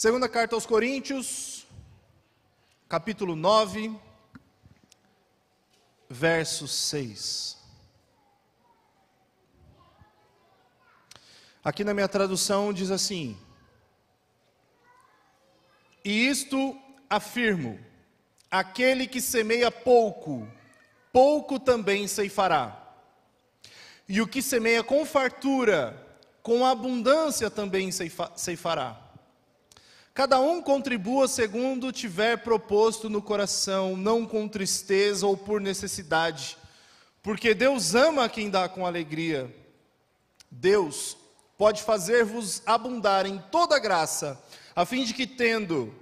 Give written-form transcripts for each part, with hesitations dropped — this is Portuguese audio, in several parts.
Segunda carta aos Coríntios, capítulo 9, verso 6. Aqui na minha tradução diz assim: e isto afirmo, aquele que semeia pouco, pouco também ceifará. E o que semeia com fartura, com abundância também ceifará. Cada um contribua segundo tiver proposto no coração, não com tristeza ou por necessidade, porque Deus ama quem dá com alegria. Deus pode fazer-vos abundar em toda graça, a fim de que, tendo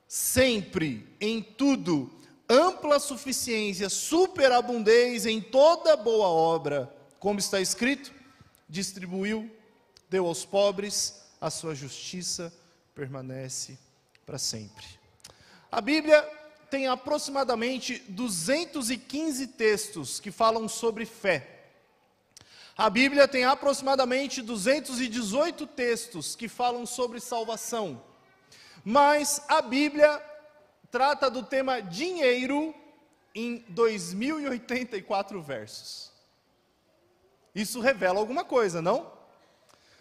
sempre, em tudo, ampla suficiência, superabundez em toda boa obra, como está escrito, distribuiu, deu aos pobres, a sua justiça permanece para sempre. A Bíblia tem aproximadamente 215 textos que falam sobre fé. A Bíblia tem aproximadamente 218 textos que falam sobre salvação. Mas a Bíblia trata do tema dinheiro em 2084 versos. Isso revela alguma coisa, não?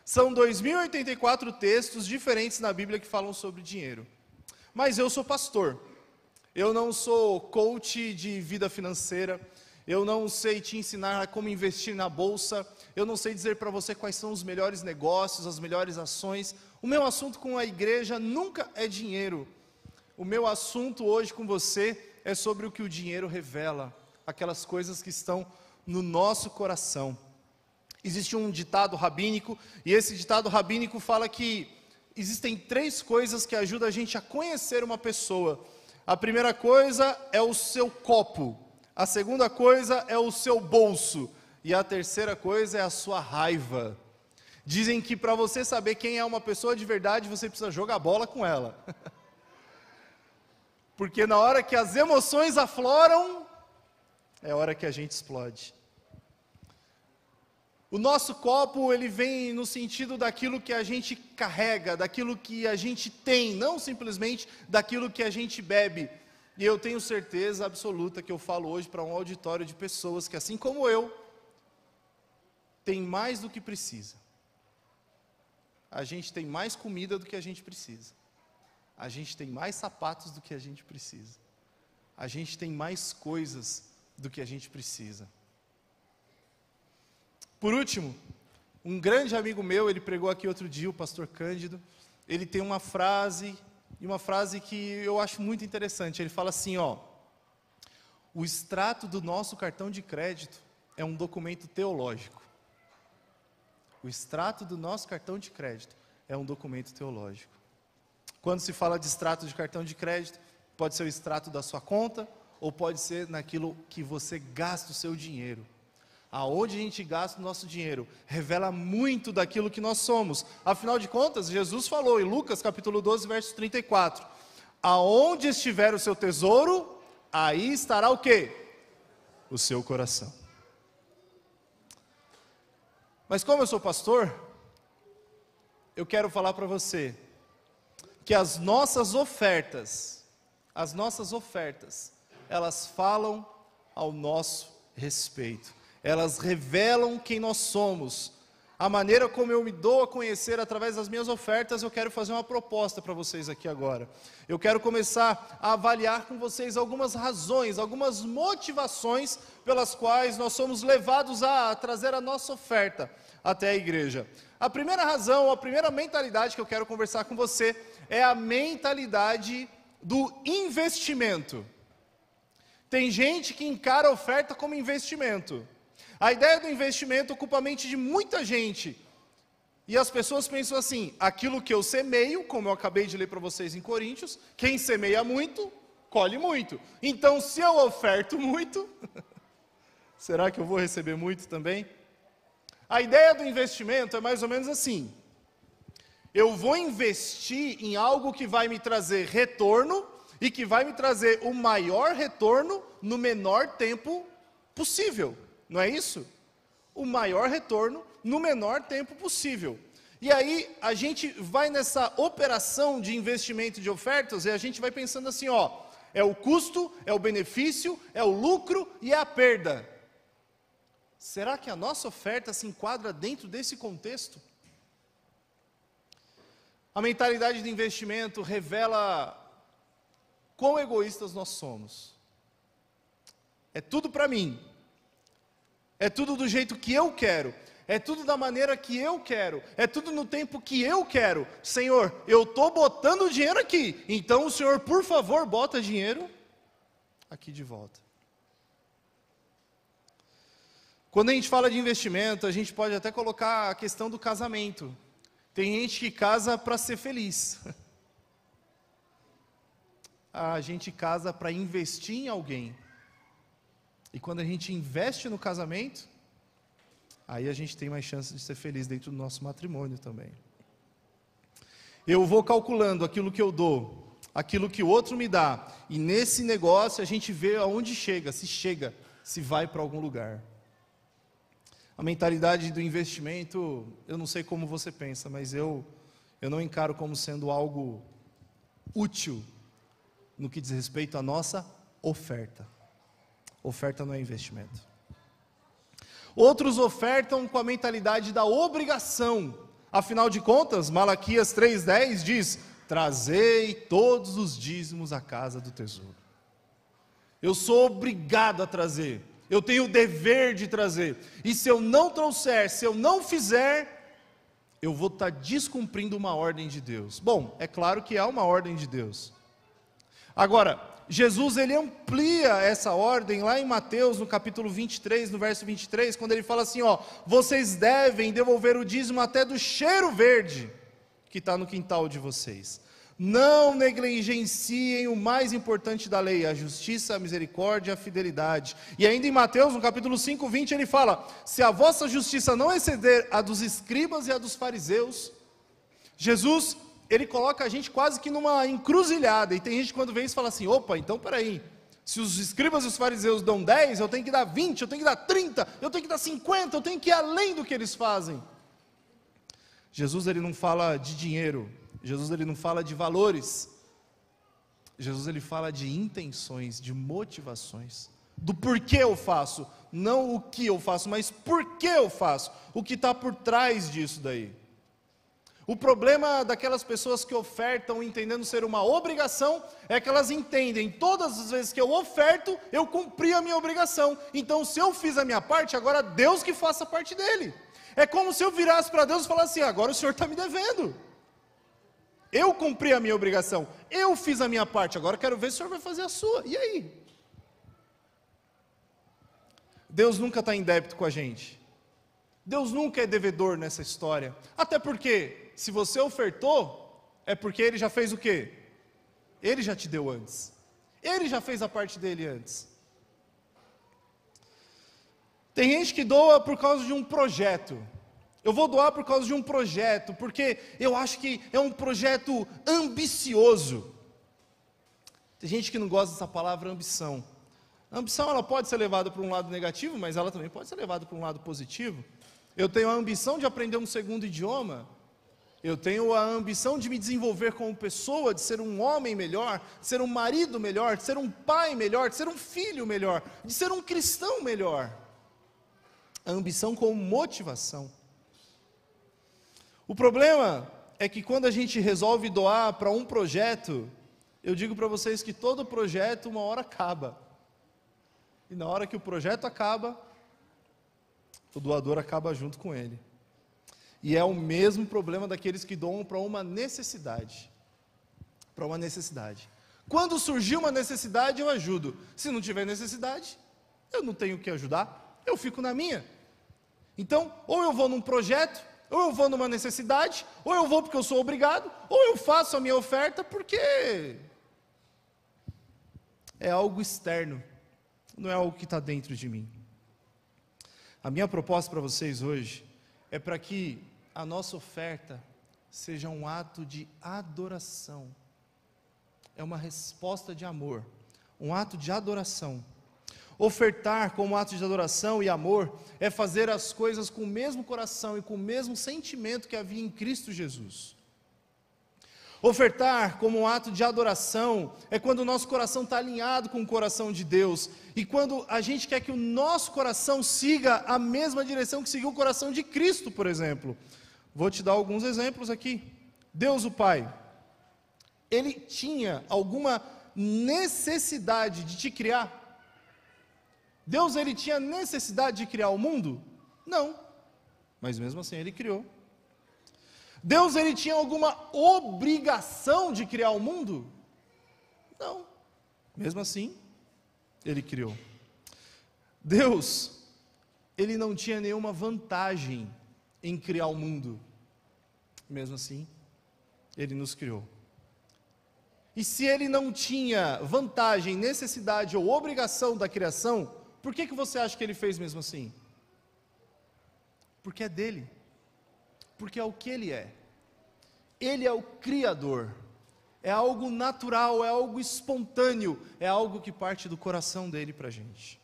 São 2084 textos diferentes na Bíblia que falam sobre dinheiro. Mas eu sou pastor. Eu não sou coach de vida financeira. Eu não sei te ensinar como investir na bolsa. Eu não sei dizer para você quais são os melhores negócios, as melhores ações. O meu assunto com a igreja nunca é dinheiro. O meu assunto hoje com você é sobre o que o dinheiro revela. Aquelas coisas que estão no nosso coração. Existe um ditado rabínico, e esse ditado rabínico fala que existem 3 coisas que ajudam a gente a conhecer uma pessoa. A primeira coisa é o seu copo, a segunda coisa é o seu bolso, e a terceira coisa é a sua raiva. Dizem que para você saber quem é uma pessoa de verdade, você precisa jogar bola com ela. Porque na hora que as emoções afloram, é a hora que a gente explode. O nosso copo, ele vem no sentido daquilo que a gente carrega, daquilo que a gente tem, não simplesmente daquilo que a gente bebe. E eu tenho certeza absoluta que eu falo hoje para um auditório de pessoas que, assim como eu, tem mais do que precisa. A gente tem mais comida do que a gente precisa. A gente tem mais sapatos do que a gente precisa. A gente tem mais coisas do que a gente precisa. Por último, um grande amigo meu, ele pregou aqui outro dia, o pastor Cândido, ele tem uma frase, e uma frase que eu acho muito interessante. Ele fala assim, o extrato do nosso cartão de crédito é um documento teológico. O extrato do nosso cartão de crédito é um documento teológico. Quando se fala de extrato de cartão de crédito, pode ser o extrato da sua conta, ou pode ser naquilo que você gasta o seu dinheiro. Aonde a gente gasta o nosso dinheiro revela muito daquilo que nós somos. Afinal de contas, Jesus falou em Lucas capítulo 12, verso 34. Aonde estiver o seu tesouro, aí estará o quê? O seu coração. Mas como eu sou pastor, eu quero falar para você que as nossas ofertas, elas falam ao nosso respeito. Elas revelam quem nós somos. A maneira como eu me dou a conhecer através das minhas ofertas, eu quero fazer uma proposta para vocês aqui agora. Eu quero começar a avaliar com vocês algumas razões, algumas motivações pelas quais nós somos levados a trazer a nossa oferta até a igreja. A primeira razão, a primeira mentalidade que eu quero conversar com você é a mentalidade do investimento. Tem gente que encara a oferta como investimento. A ideia do investimento ocupa a mente de muita gente. E as pessoas pensam assim, aquilo que eu semeio, como eu acabei de ler para vocês em Coríntios, quem semeia muito, colhe muito. Então, se eu oferto muito, será que eu vou receber muito também? A ideia do investimento é mais ou menos assim. Eu vou investir em algo que vai me trazer retorno e que vai me trazer o maior retorno no menor tempo possível. Não é isso? O maior retorno no menor tempo possível. E aí a gente vai nessa operação de investimento de ofertas e a gente vai pensando assim, ó, é o custo, é o benefício, é o lucro e é a perda. Será que a nossa oferta se enquadra dentro desse contexto? A mentalidade de investimento revela quão egoístas nós somos. É tudo para mim. É tudo do jeito que eu quero. É tudo da maneira que eu quero. É tudo no tempo que eu quero. Senhor, eu estou botando dinheiro aqui. Então o Senhor, por favor, bota dinheiro aqui de volta. Quando a gente fala de investimento, a gente pode até colocar a questão do casamento. Tem gente que casa para ser feliz. A gente casa para investir em alguém. E quando a gente investe no casamento, aí a gente tem mais chance de ser feliz dentro do nosso matrimônio também. Eu vou calculando aquilo que eu dou, aquilo que o outro me dá, e nesse negócio a gente vê aonde chega, se vai para algum lugar. A mentalidade do investimento, eu não sei como você pensa, mas eu não encaro como sendo algo útil no que diz respeito à nossa oferta. Oferta não é investimento. Outros ofertam com a mentalidade da obrigação. Afinal de contas, Malaquias 3,10 diz: trazei todos os dízimos à casa do tesouro. Eu sou obrigado a trazer. Eu tenho o dever de trazer. E se eu não trouxer, se eu não fizer, eu vou estar descumprindo uma ordem de Deus. Bom, é claro que há uma ordem de Deus. Agora, Jesus ele amplia essa ordem lá em Mateus, no capítulo 23, no verso 23, quando ele fala assim, ó, vocês devem devolver o dízimo até do cheiro verde que está no quintal de vocês. Não negligenciem o mais importante da lei, a justiça, a misericórdia e a fidelidade. E ainda em Mateus, no capítulo 5, 20, ele fala, se a vossa justiça não exceder a dos escribas e a dos fariseus, Jesus, ele coloca a gente quase que numa encruzilhada, e tem gente quando vê isso fala assim, opa, então peraí, se os escribas e os fariseus dão 10, eu tenho que dar 20, eu tenho que dar 30, eu tenho que dar 50, eu tenho que ir além do que eles fazem. Jesus ele não fala de dinheiro, Jesus ele não fala de valores, Jesus ele fala de intenções, de motivações, do porquê eu faço, não o que eu faço, mas por que eu faço, o que está por trás disso daí. O problema daquelas pessoas que ofertam entendendo ser uma obrigação, é que elas entendem, todas as vezes que eu oferto, eu cumpri a minha obrigação, então se eu fiz a minha parte, agora Deus que faça a parte dele. É como se eu virasse para Deus e falasse assim, agora o Senhor está me devendo. Eu cumpri a minha obrigação, eu fiz a minha parte, agora quero ver se o Senhor vai fazer a sua, e aí? Deus nunca está em débito com a gente, Deus nunca é devedor nessa história, até porque, se você ofertou, é porque Ele já fez o quê? Ele já te deu antes, Ele já fez a parte dele antes. Tem gente que doa por causa de um projeto. Eu vou doar por causa de um projeto, porque eu acho que é um projeto ambicioso. Tem gente que não gosta dessa palavra ambição. A ambição ela pode ser levada para um lado negativo, mas ela também pode ser levada para um lado positivo. Eu tenho a ambição de aprender um segundo idioma. Eu tenho a ambição de me desenvolver como pessoa, de ser um homem melhor, de ser um marido melhor, de ser um pai melhor, de ser um filho melhor, de ser um cristão melhor. A ambição como motivação. O problema é que quando a gente resolve doar para um projeto, eu digo para vocês que todo projeto uma hora acaba. E na hora que o projeto acaba, o doador acaba junto com ele. E é o mesmo problema daqueles que doam para uma necessidade. Para uma necessidade. Quando surgir uma necessidade, eu ajudo. Se não tiver necessidade, eu não tenho o que ajudar, eu fico na minha. Então, ou eu vou num projeto, ou eu vou numa necessidade, ou eu vou porque eu sou obrigado, ou eu faço a minha oferta porque é algo externo, não é algo que está dentro de mim. A minha proposta para vocês hoje é para que a nossa oferta seja um ato de adoração, é uma resposta de amor, um ato de adoração, Ofertar como ato de adoração e amor é fazer as coisas com o mesmo coração e com o mesmo sentimento que havia em Cristo Jesus. Ofertar como um ato de adoração é quando o nosso coração está alinhado com o coração de Deus e quando a gente quer que o nosso coração siga a mesma direção que seguiu o coração de Cristo, por exemplo. Vou te dar alguns exemplos aqui. Deus o Pai, Ele tinha alguma necessidade de te criar? Deus, Ele tinha necessidade de criar o mundo? Não, mas mesmo assim Ele criou. Deus, Ele tinha alguma obrigação de criar o mundo? Não, mesmo assim Ele criou. Deus, Ele não tinha nenhuma vantagem em criar o mundo, mesmo assim Ele nos criou. E se Ele não tinha vantagem, necessidade ou obrigação da criação, por que você acha que Ele fez mesmo assim? Porque é dele, porque é o que Ele é. Ele é o Criador, é algo natural, é algo espontâneo, é algo que parte do coração dele para a gente.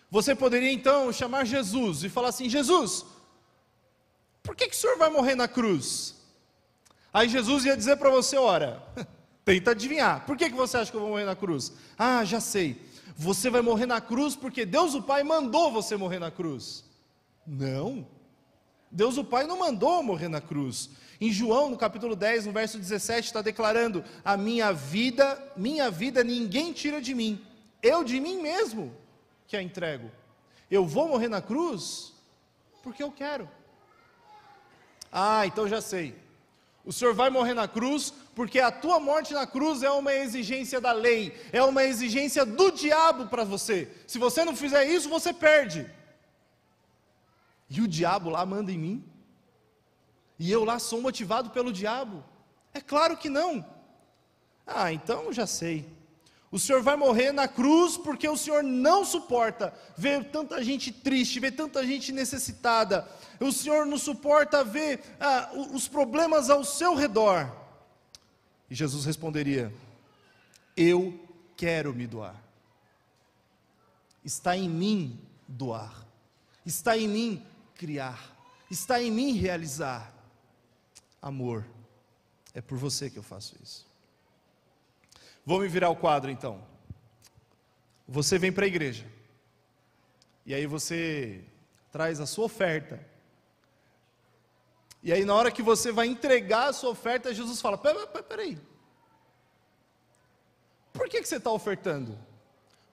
Você poderia então chamar Jesus e falar assim: Jesus, por que o Senhor vai morrer na cruz? Aí Jesus ia dizer para você: ora, tenta adivinhar, por que você acha que eu vou morrer na cruz? Ah, já sei. Você vai morrer na cruz porque Deus o Pai mandou você morrer na cruz. Não, Deus o Pai não mandou morrer na cruz. Em João, no capítulo 10, no verso 17, está declarando: a minha vida ninguém tira de mim, eu de mim mesmo que a entrego. Eu vou morrer na cruz porque eu quero. Ah, então já sei. O Senhor vai morrer na cruz porque a tua morte na cruz é uma exigência da lei, é uma exigência do diabo para você. Se você não fizer isso, você perde. E o diabo lá manda em mim? E eu lá sou motivado pelo diabo? É claro que não. Ah, então já sei. O Senhor vai morrer na cruz porque o Senhor não suporta ver tanta gente triste, ver tanta gente necessitada. O Senhor não suporta ver os problemas ao seu redor. E Jesus responderia: eu quero me doar. Está em mim doar. Está em mim criar. Está em mim realizar. Amor, é por você que eu faço isso. Vou me virar o quadro então. Você vem para a igreja, e aí você traz a sua oferta, e aí na hora que você vai entregar a sua oferta, Jesus fala: peraí, por que você está ofertando?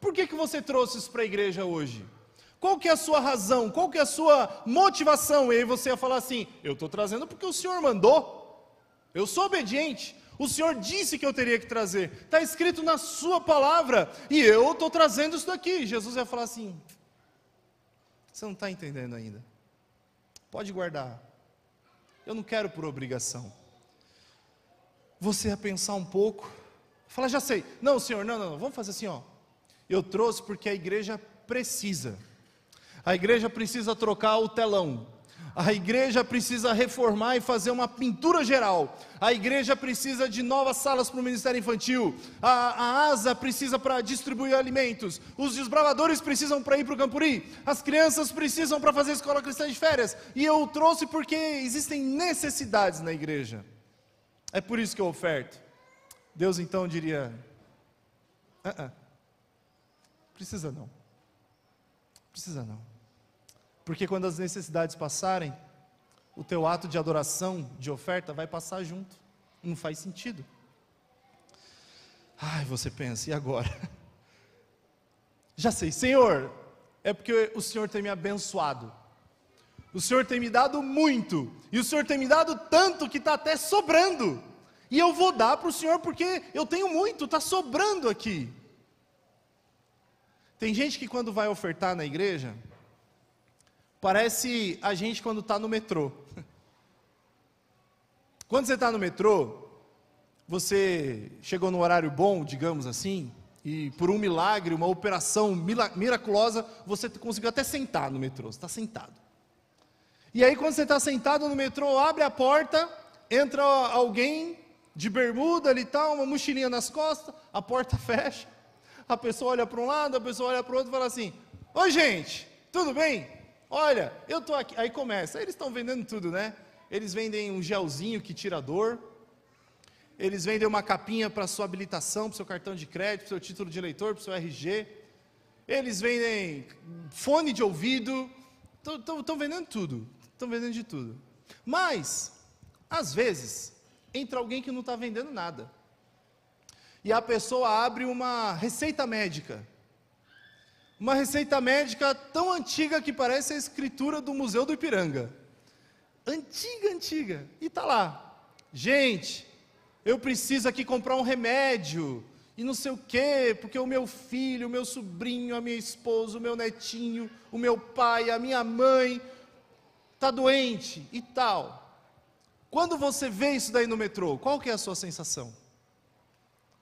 Por que você trouxe isso para a igreja hoje? Qual que é a sua razão? Qual que é a sua motivação? E aí você ia falar assim: eu estou trazendo porque o Senhor mandou, eu sou obediente, o Senhor disse que eu teria que trazer, está escrito na sua palavra, e eu estou trazendo isso daqui. Jesus ia falar assim: você não está entendendo ainda, pode guardar, eu não quero por obrigação. Você ia pensar um pouco, falar: já sei, não Senhor, não, vamos fazer assim, ó. Eu trouxe porque a igreja precisa trocar o telão, a igreja precisa reformar e fazer uma pintura geral, a igreja precisa de novas salas para o ministério infantil, a ASA precisa para distribuir alimentos, os desbravadores precisam para ir para o Campuri, as crianças precisam para fazer a escola cristã de férias, e eu trouxe porque existem necessidades na igreja, é por isso que eu oferto. Deus então diria: precisa não, porque quando as necessidades passarem, o teu ato de adoração, de oferta, vai passar junto, não faz sentido. Ai, você pensa: e agora? Já sei, Senhor, é porque o Senhor tem me abençoado, o Senhor tem me dado muito, e o Senhor tem me dado tanto que está até sobrando, e eu vou dar para o Senhor porque eu tenho muito, está sobrando aqui. Tem gente que quando vai ofertar na igreja, parece a gente quando está no metrô. Quando você está no metrô, você chegou no horário bom, digamos assim, e por um milagre, uma operação miraculosa, você conseguiu até sentar no metrô, você está sentado. E aí quando você está sentado no metrô, abre a porta, entra alguém de bermuda ali e tal, uma mochilinha nas costas, a porta fecha, A pessoa olha para um lado, a pessoa olha para o outro e fala assim: oi gente, tudo bem? Olha, eu estou aqui. Aí começa, eles estão vendendo tudo, né? Eles vendem um gelzinho que tira a dor, eles vendem uma capinha para a sua habilitação, para o seu cartão de crédito, para o seu título de eleitor, para o seu RG, eles vendem fone de ouvido, estão vendendo tudo, estão vendendo de tudo. Mas, às vezes, entra alguém que não está vendendo nada, e a pessoa abre uma receita médica tão antiga que parece a escritura do Museu do Ipiranga, antiga, e está lá: gente, eu preciso aqui comprar um remédio, e não sei o quê, porque o meu filho, o meu sobrinho, a minha esposa, o meu netinho, o meu pai, a minha mãe, está doente, e tal. Quando você vê isso daí no metrô, qual que é a sua sensação?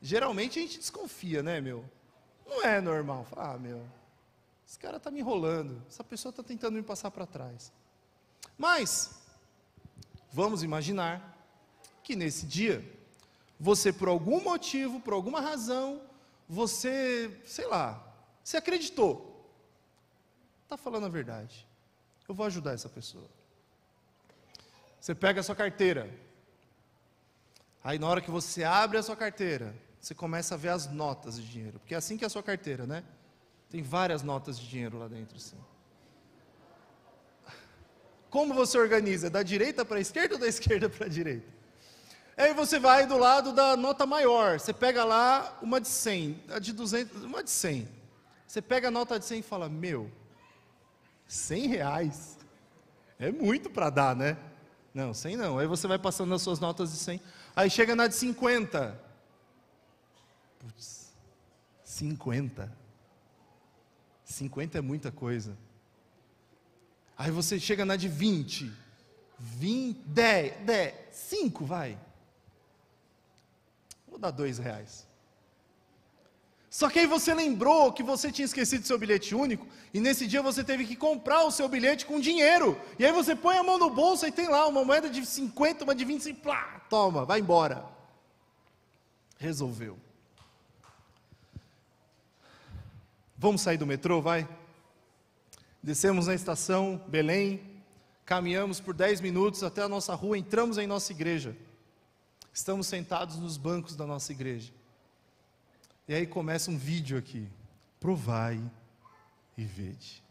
Geralmente a gente desconfia, né, meu? Não é normal. Fala, meu, esse cara está me enrolando, essa pessoa está tentando me passar para trás. Mas, vamos imaginar que nesse dia, você por algum motivo, por alguma razão, você, sei lá, você acreditou. Está falando a verdade. Eu vou ajudar essa pessoa. Você pega a sua carteira. Aí na hora que você abre a sua carteira, você começa a ver as notas de dinheiro. Porque é assim que é a sua carteira, né? Tem várias notas de dinheiro lá dentro, assim. Como você organiza? Da direita para a esquerda ou da esquerda para a direita? Aí você vai do lado da nota maior. Você pega lá uma de 100, a de 200, uma de 100. Você pega a nota de 100 e fala: meu, R$100? É muito para dar, né? Não, 100 não. Aí você vai passando nas suas notas de 100. Aí chega na de 50. Putz, 50. 50 é muita coisa. Aí você chega na de 20. 10, 5 vai. Vou dar R$2. Só que aí você lembrou que você tinha esquecido seu bilhete único, e nesse dia você teve que comprar o seu bilhete com dinheiro. E aí você põe a mão no bolso e tem lá uma moeda de 50, uma de 25, plá, toma, vai embora. Resolveu. Vamos sair do metrô, vai? Descemos na estação Belém, caminhamos por 10 minutos até a nossa rua, entramos em nossa igreja. Estamos sentados nos bancos da nossa igreja. E aí começa um vídeo aqui. Provai e vede.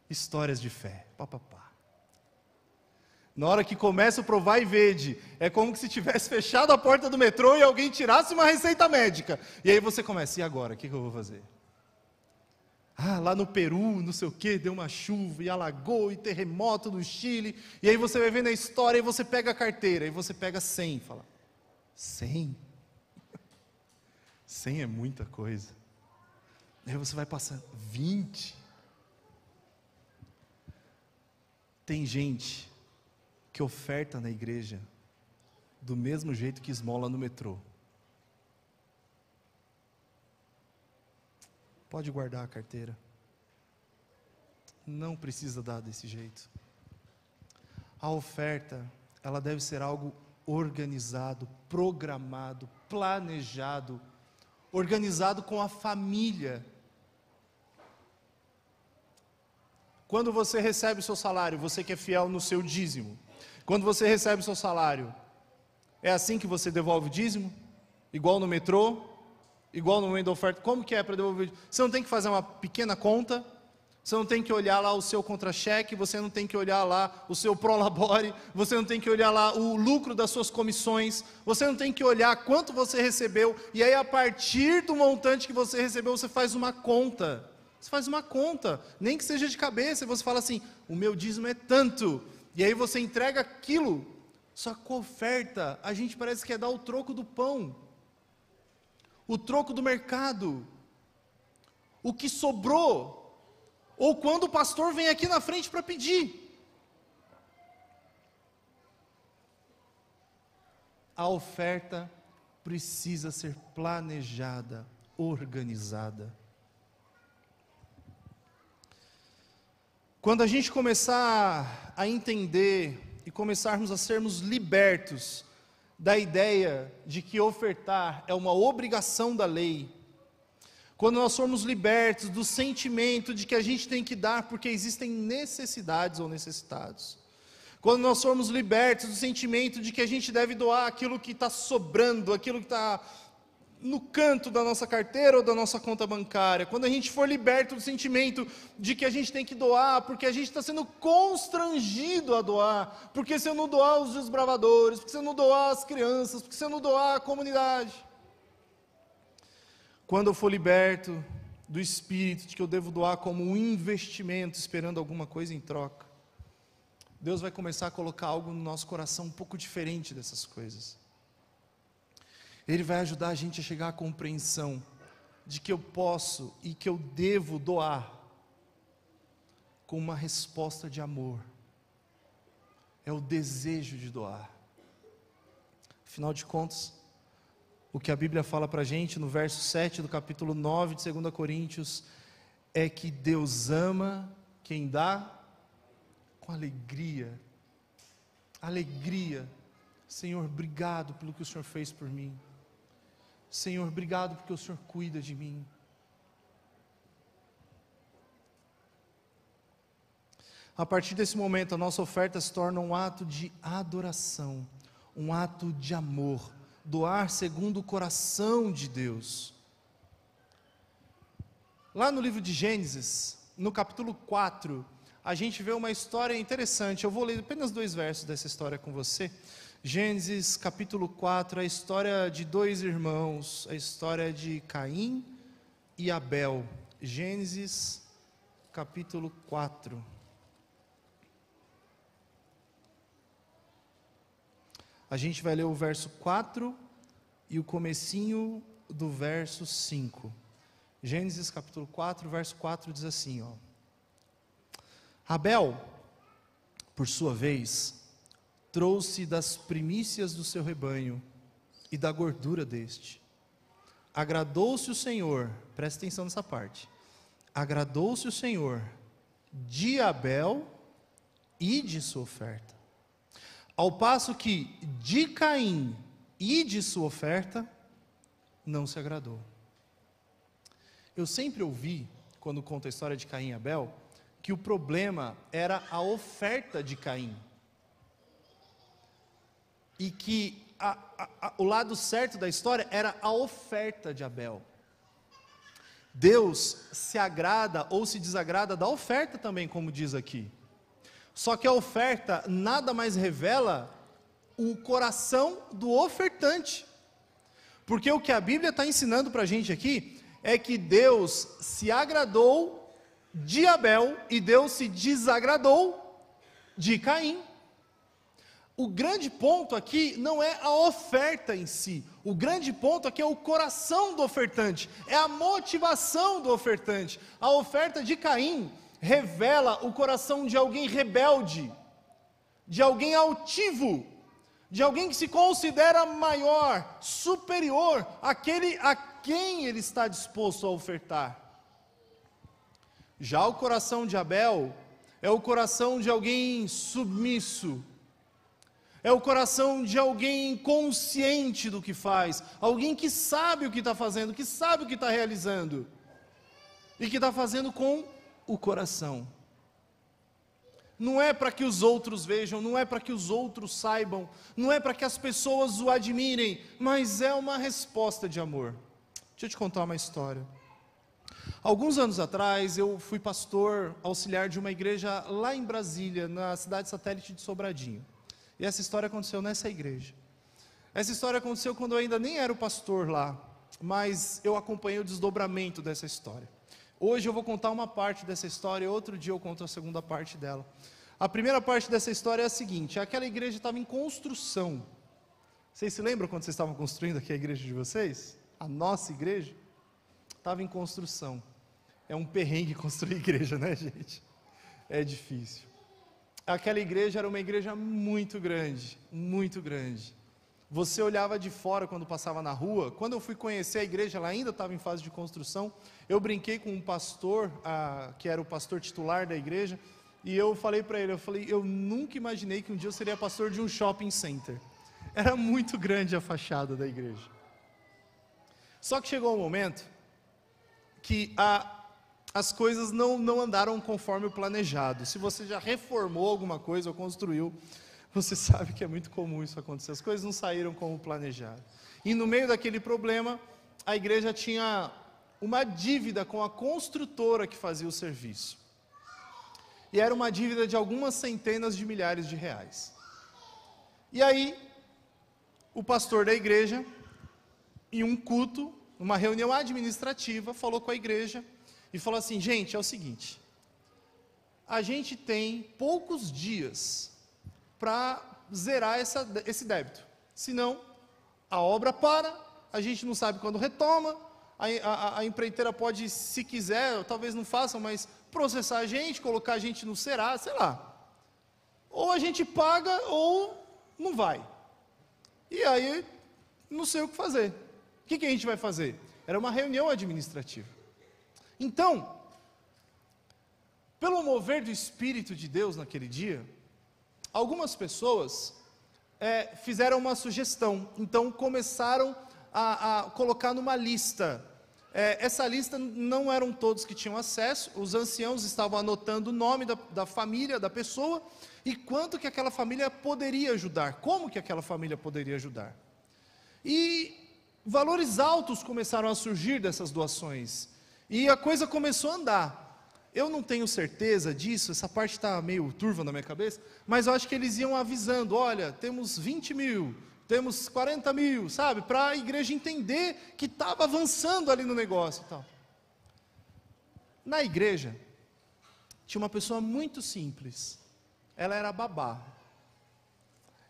Histórias de fé. Pá. Na hora que começa o provai e vede, é como se tivesse fechado a porta do metrô e alguém tirasse uma receita médica. E aí você começa: e agora? O que eu vou fazer? Ah, lá no Peru, não sei o que, deu uma chuva, e alagou, e terremoto no Chile. E aí você vai vendo a história, e você pega a carteira, e você pega 100, fala: 100? 100 é muita coisa. Aí você vai passando, 20. Tem gente que oferta na igreja do mesmo jeito que esmola no metrô. Pode guardar a carteira. Não precisa dar desse jeito. A oferta, ela deve ser algo organizado, programado, planejado, organizado com a família. Quando você recebe o seu salário, você que é fiel no seu dízimo, quando você recebe o seu salário, é assim que você devolve o dízimo? Igual no metrô? Igual no momento da oferta? Como que é para devolver? Você não tem que fazer uma pequena conta, você não tem que olhar lá o seu contra-cheque, você não tem que olhar lá o seu prolabore, você não tem que olhar lá o lucro das suas comissões, você não tem que olhar quanto você recebeu, e aí a partir do montante que você recebeu, você faz uma conta. Você faz uma conta, nem que seja de cabeça, e você fala assim: o meu dízimo é tanto, e aí você entrega aquilo. Só que com a oferta, a gente parece que é dar o troco do pão, o troco do mercado, o que sobrou, ou quando o pastor vem aqui na frente para pedir. A oferta precisa ser planejada, organizada. Quando a gente começar a entender e começarmos a sermos libertos da ideia de que ofertar é uma obrigação da lei, quando nós formos libertos do sentimento de que a gente tem que dar porque existem necessidades ou necessitados, quando nós formos libertos do sentimento de que a gente deve doar aquilo que está sobrando, aquilo que está no canto da nossa carteira ou da nossa conta bancária, quando a gente for liberto do sentimento de que a gente tem que doar, porque a gente está sendo constrangido a doar, porque se eu não doar os desbravadores, porque se eu não doar as crianças, porque se eu não doar a comunidade, quando eu for liberto do espírito de que eu devo doar como um investimento, esperando alguma coisa em troca, Deus vai começar a colocar algo no nosso coração um pouco diferente dessas coisas. Ele vai ajudar a gente a chegar à compreensão de que eu posso e que eu devo doar com uma resposta de amor. É o desejo de doar. Afinal de contas, o que a Bíblia fala para a gente no verso 7 do capítulo 9 de 2 Coríntios é que Deus ama quem dá com alegria. Alegria. Senhor, obrigado pelo que o Senhor fez por mim. Senhor, obrigado porque o Senhor cuida de mim. A partir desse momento, a nossa oferta se torna um ato de adoração, um ato de amor, doar segundo o coração de Deus. Lá no livro de Gênesis, no capítulo 4, a gente vê uma história interessante. Eu vou ler apenas 2 versos dessa história com você. Gênesis capítulo 4, a história de 2 irmãos, a história de Caim e Abel. Gênesis capítulo 4. A gente vai ler o verso 4 e o comecinho do verso 5. Gênesis capítulo 4, verso 4 diz assim, ó. Abel, por sua vez, trouxe das primícias do seu rebanho e da gordura deste. Agradou-se o Senhor, presta atenção nessa parte, agradou-se o Senhor de Abel e de sua oferta, ao passo que de Caim e de sua oferta não se agradou. Eu sempre ouvi, quando conto a história de Caim e Abel, que o problema era a oferta de Caim, e que o lado certo da história era a oferta de Abel. Deus se agrada ou se desagrada da oferta também, como diz aqui. Só que a oferta nada mais revela o coração do ofertante. Porque o que a Bíblia está ensinando para a gente aqui é que Deus se agradou de Abel e Deus se desagradou de Caim. O grande ponto aqui não é a oferta em si, o grande ponto aqui é o coração do ofertante, é a motivação do ofertante. A oferta de Caim revela o coração de alguém rebelde, de alguém altivo, de alguém que se considera maior, superior àquele a quem ele está disposto a ofertar. Já o coração de Abel é o coração de alguém submisso, é o coração de alguém consciente do que faz, alguém que sabe o que está fazendo, que sabe o que está realizando, e que está fazendo com o coração. Não é para que os outros vejam, não é para que os outros saibam, não é para que as pessoas o admirem, mas é uma resposta de amor. Deixa eu te contar uma história. Alguns anos atrás, eu fui pastor auxiliar de uma igreja lá em Brasília, na cidade satélite de Sobradinho. E essa história aconteceu nessa igreja. Essa história aconteceu quando eu ainda nem era o pastor lá, mas eu acompanhei o desdobramento dessa história. Hoje eu vou contar uma parte dessa história, outro dia eu conto a segunda parte dela. A primeira parte dessa história é a seguinte: aquela igreja estava em construção. Vocês se lembram quando vocês estavam construindo aqui a igreja de vocês? A nossa igreja estava em construção. É um perrengue construir igreja, né, gente? É difícil. Aquela igreja era uma igreja muito grande, muito grande. Você olhava de fora quando passava na rua. Quando eu fui conhecer a igreja, ela ainda estava em fase de construção. Eu brinquei com um pastor, que era o pastor titular da igreja, e eu falei para ele, eu nunca imaginei que um dia eu seria pastor de um shopping center. Era muito grande a fachada da igreja. Só que chegou um momento que as coisas não andaram conforme o planejado. Se você já reformou alguma coisa ou construiu, você sabe que é muito comum isso acontecer. As coisas não saíram como planejado. E no meio daquele problema, a igreja tinha uma dívida com a construtora que fazia o serviço. E era uma dívida de algumas centenas de milhares de reais. E aí, o pastor da igreja, em um culto, numa reunião administrativa, falou com a igreja e falou assim: gente, é o seguinte, a gente tem poucos dias para zerar esse débito, senão a obra para, a gente não sabe quando retoma, a empreiteira pode, se quiser, talvez não faça, mas processar a gente, colocar a gente no Serasa, sei lá, ou a gente paga ou não vai, e aí não sei o que fazer. O que a gente vai fazer? Era uma reunião administrativa. Então, pelo mover do Espírito de Deus naquele dia, algumas pessoas fizeram uma sugestão. Então, começaram a colocar numa lista. Essa lista não eram todos que tinham acesso. Os anciãos estavam anotando o nome da família, da pessoa, e quanto que aquela família poderia ajudar, como que aquela família poderia ajudar. E valores altos começaram a surgir dessas doações, e a coisa começou a andar. Eu não tenho certeza disso, essa parte está meio turva na minha cabeça, mas eu acho que eles iam avisando: olha, temos 20 mil, temos 40 mil, sabe, para a igreja entender que estava avançando ali no negócio e tal. Na igreja, tinha uma pessoa muito simples, ela era babá,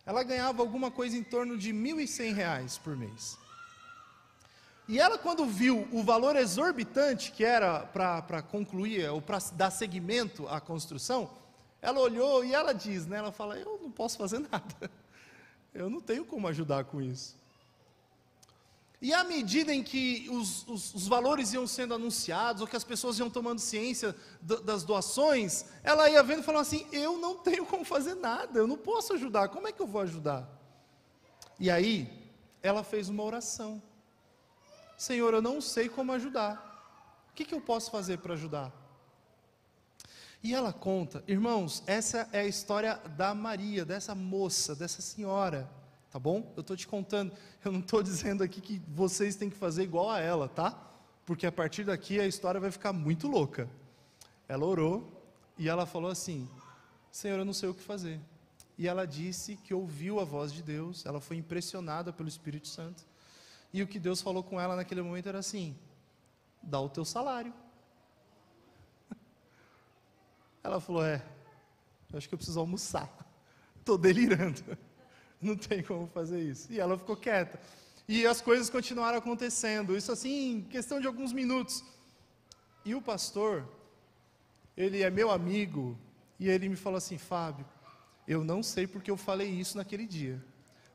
ela ganhava alguma coisa em torno de R$1.100 por mês. E ela, quando viu o valor exorbitante que era para concluir, ou para dar seguimento à construção, ela olhou e ela diz, né, ela fala: eu não posso fazer nada, eu não tenho como ajudar com isso. E à medida em que os valores iam sendo anunciados, ou que as pessoas iam tomando ciência das doações, ela ia vendo e falando assim: eu não tenho como fazer nada, eu não posso ajudar, como é que eu vou ajudar? E aí, ela fez uma oração: Senhor, eu não sei como ajudar, o que eu posso fazer para ajudar? E ela conta, irmãos, essa é a história da Maria, dessa moça, dessa senhora, tá bom? Eu estou te contando, eu não estou dizendo aqui que vocês têm que fazer igual a ela, tá? Porque a partir daqui a história vai ficar muito louca. Ela orou e ela falou assim: Senhor, eu não sei o que fazer. E ela disse que ouviu a voz de Deus, ela foi impressionada pelo Espírito Santo. E o que Deus falou com ela naquele momento era assim: dá o teu salário. Ela falou: eu acho que eu preciso almoçar, estou delirando, não tem como fazer isso. E ela ficou quieta, e as coisas continuaram acontecendo, isso assim, em questão de alguns minutos. E o pastor, ele é meu amigo, e ele me falou assim: Fábio, eu não sei porque eu falei isso naquele dia,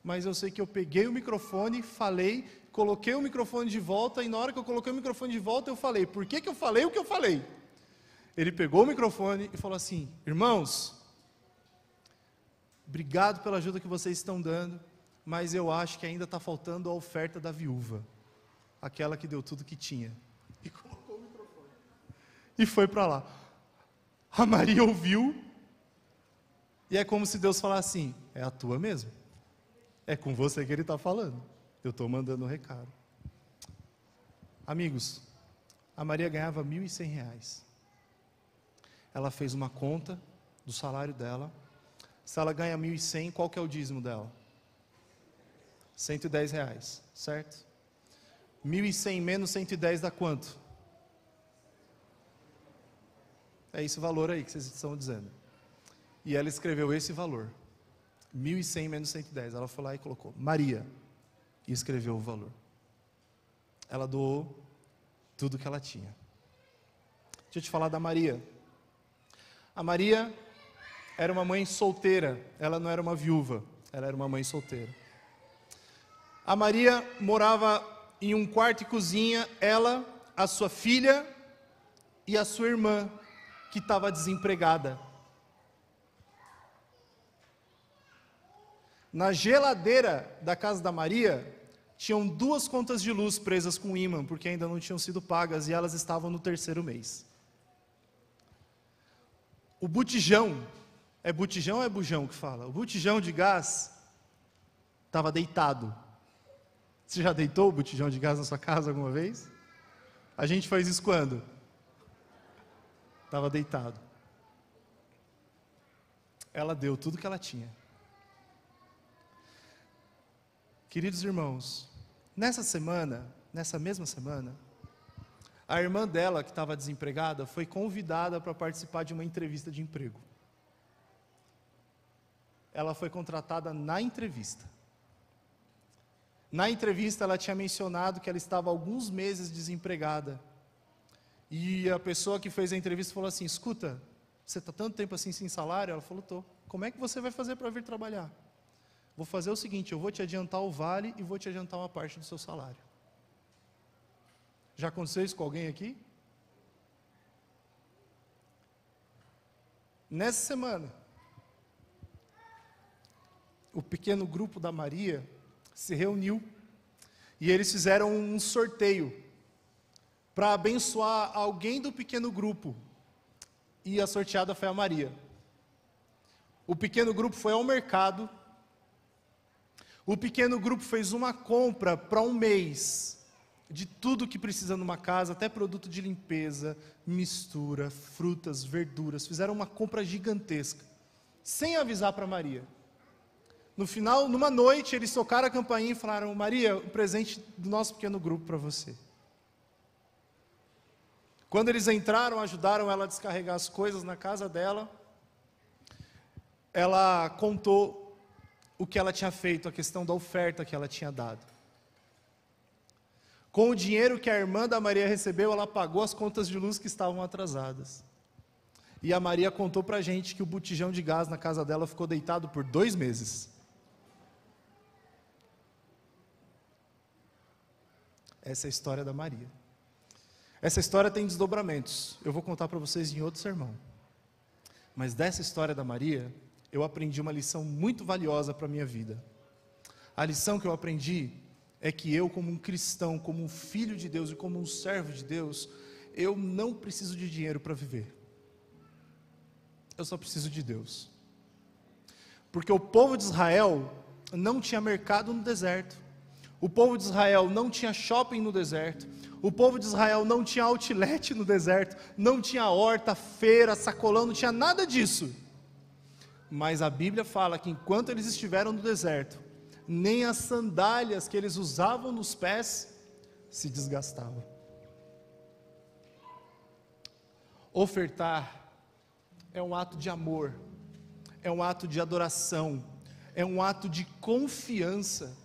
mas eu sei que eu peguei o microfone, falei, coloquei o microfone de volta, e na hora que eu coloquei o microfone de volta, eu falei: por que eu falei o que eu falei? Ele pegou o microfone e falou assim: irmãos, obrigado pela ajuda que vocês estão dando, mas eu acho que ainda está faltando a oferta da viúva, aquela que deu tudo que tinha. E colocou o microfone e foi para lá. A Maria ouviu, e é como se Deus falasse assim: é a tua mesmo, é com você que ele está falando, eu estou mandando um recado. Amigos, a Maria ganhava R$1.100. Ela fez uma conta do salário dela. Se ela ganha 1.100, qual que é o dízimo dela? R$110, certo? 1.100 menos 110 dá quanto? É esse valor aí que vocês estão dizendo. E ela escreveu esse valor, 1.100 menos 110. Ela foi lá e colocou Maria, e escreveu o valor. Ela doou tudo que ela tinha. Deixa eu te falar da Maria. A Maria era uma mãe solteira, ela não era uma viúva, ela era uma mãe solteira. A Maria morava em um quarto e cozinha, ela, a sua filha e a sua irmã, que estava desempregada. Na geladeira da casa da Maria, tinham 2 contas de luz presas com ímã, porque ainda não tinham sido pagas, e elas estavam no 3º mês. O botijão, é botijão ou é bujão que fala? O botijão de gás estava deitado. Você já deitou o botijão de gás na sua casa alguma vez? A gente faz isso quando? Estava deitado. Ela deu tudo que ela tinha. Queridos irmãos, nessa mesma semana, a irmã dela, que estava desempregada, foi convidada para participar de uma entrevista de emprego. Ela foi contratada na entrevista. Na entrevista, ela tinha mencionado que ela estava há alguns meses desempregada. E a pessoa que fez a entrevista falou assim: escuta, você está tanto tempo assim sem salário? Ela falou: estou. Como é que você vai fazer para vir trabalhar? Vou fazer o seguinte, eu vou te adiantar o vale e vou te adiantar uma parte do seu salário. Já aconteceu isso com alguém aqui? Nessa semana, o pequeno grupo da Maria se reuniu e eles fizeram um sorteio para abençoar alguém do pequeno grupo, e a sorteada foi a Maria. O pequeno grupo foi ao mercado, o pequeno grupo fez uma compra para um mês, de tudo que precisa numa casa, até produto de limpeza, mistura, frutas, verduras, fizeram uma compra gigantesca, sem avisar para Maria. No final, numa noite, eles tocaram a campainha e falaram: Maria, um presente do nosso pequeno grupo para você. Quando eles entraram, ajudaram ela a descarregar as coisas na casa dela, ela contou o que ela tinha feito, a questão da oferta que ela tinha dado. Com o dinheiro que a irmã da Maria recebeu, ela pagou as contas de luz que estavam atrasadas. E a Maria contou para a gente que o botijão de gás na casa dela ficou deitado por 2 meses. Essa é a história da Maria. Essa história tem desdobramentos. Eu vou contar para vocês em outro sermão. Mas dessa história da Maria, eu aprendi uma lição muito valiosa para a minha vida. A lição que eu aprendi é que eu, como um cristão, como um filho de Deus e como um servo de Deus, eu não preciso de dinheiro para viver. Eu só preciso de Deus. Porque o povo de Israel não tinha mercado no deserto. O povo de Israel não tinha shopping no deserto. O povo de Israel não tinha outlet no deserto. Não tinha horta, feira, sacolão, não tinha nada disso. Mas a Bíblia fala que enquanto eles estiveram no deserto, nem as sandálias que eles usavam nos pés se desgastavam. Ofertar é um ato de amor, é um ato de adoração, é um ato de confiança.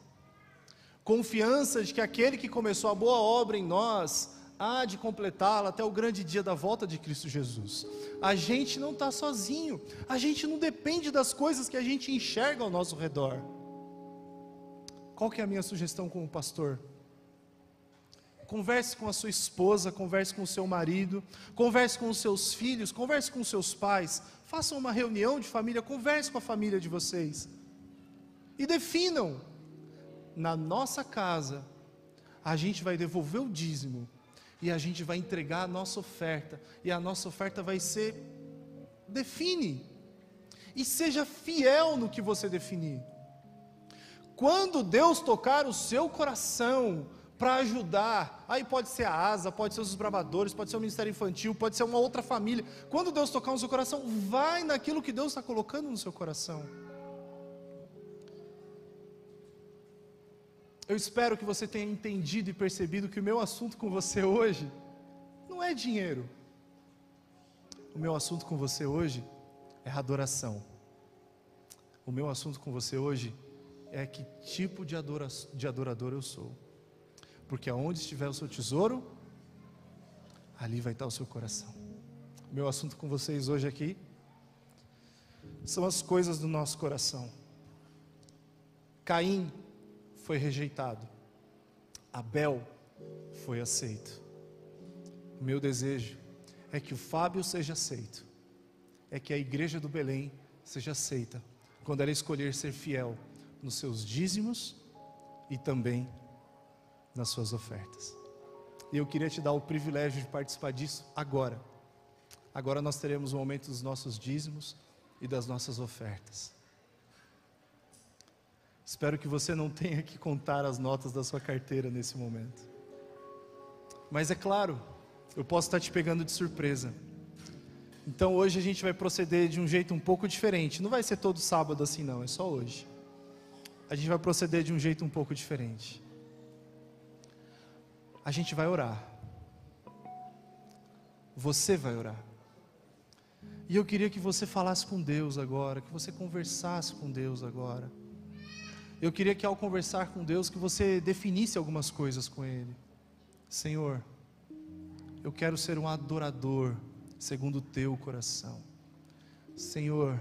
Confiança de que aquele que começou a boa obra em nós há de completá-la até o grande dia da volta de Cristo Jesus. A gente não está sozinho, a gente não depende das coisas que a gente enxerga ao nosso redor. Qual que é a minha sugestão como pastor? Converse com a sua esposa, converse com o seu marido, converse com os seus filhos, converse com os seus pais, façam uma reunião de família, converse com a família de vocês e definam: na nossa casa a gente vai devolver o dízimo e a gente vai entregar a nossa oferta, e a nossa oferta vai ser, define, e seja fiel no que você definir. Quando Deus tocar o seu coração para ajudar, aí pode ser a ASA, pode ser os desbravadores, pode ser o Ministério Infantil, pode ser uma outra família. Quando Deus tocar no seu coração, vai naquilo que Deus está colocando no seu coração. Eu espero que você tenha entendido e percebido que o meu assunto com você hoje não é dinheiro. O meu assunto com você hoje é adoração. O meu assunto com você hoje é que tipo de adorador eu sou. Porque aonde estiver o seu tesouro, ali vai estar o seu coração. O meu assunto com vocês hoje aqui são as coisas do nosso coração. Caim foi rejeitado, Abel foi aceito. O meu desejo é que o Fábio seja aceito, é que a igreja do Belém seja aceita, quando ela escolher ser fiel nos seus dízimos e também nas suas ofertas. E eu queria te dar o privilégio de participar disso agora. Agora nós teremos o momento dos nossos dízimos e das nossas ofertas. Espero que você não tenha que contar as notas da sua carteira nesse momento. Mas é claro, eu posso estar te pegando de surpresa. Então hoje a gente vai proceder de um jeito um pouco diferente. Não vai ser todo sábado assim não, é só hoje. A gente vai proceder de um jeito um pouco diferente. A gente vai orar. Você vai orar. E eu queria que você falasse com Deus agora, que você conversasse com Deus agora. Eu queria que ao conversar com Deus, que você definisse algumas coisas com Ele. Senhor, eu quero ser um adorador segundo o Teu coração. Senhor,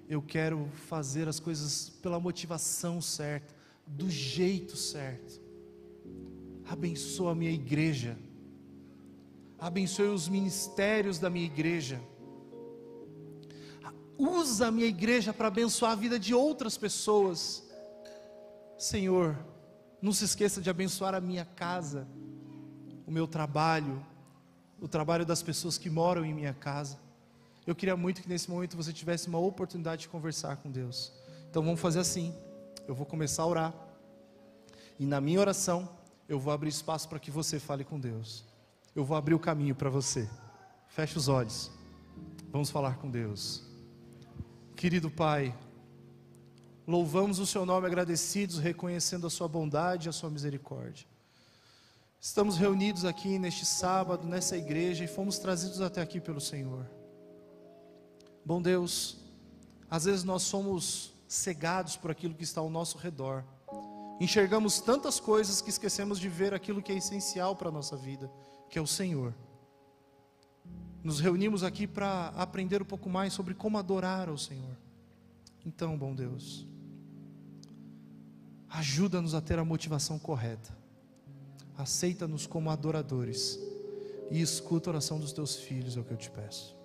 eu quero fazer as coisas pela motivação certa, do jeito certo. Abençoa a minha igreja. Abençoe os ministérios da minha igreja. Usa a minha igreja para abençoar a vida de outras pessoas. Senhor, não se esqueça de abençoar a minha casa, o meu trabalho, o trabalho das pessoas que moram em minha casa. Eu queria muito que nesse momento você tivesse uma oportunidade de conversar com Deus. Então vamos fazer assim, eu vou começar a orar, e na minha oração, eu vou abrir espaço para que você fale com Deus. Eu vou abrir o caminho para você. Feche os olhos, vamos falar com Deus. Querido Pai, louvamos o Seu nome agradecidos, reconhecendo a Sua bondade e a Sua misericórdia. Estamos reunidos aqui neste sábado, nessa igreja, e fomos trazidos até aqui pelo Senhor. Bom Deus, às vezes nós somos cegados por aquilo que está ao nosso redor. Enxergamos tantas coisas que esquecemos de ver aquilo que é essencial para a nossa vida, que é o Senhor. Nos reunimos aqui para aprender um pouco mais sobre como adorar ao Senhor. Então, bom Deus, ajuda-nos a ter a motivação correta. Aceita-nos como adoradores e escuta a oração dos Teus filhos, é o que eu te peço.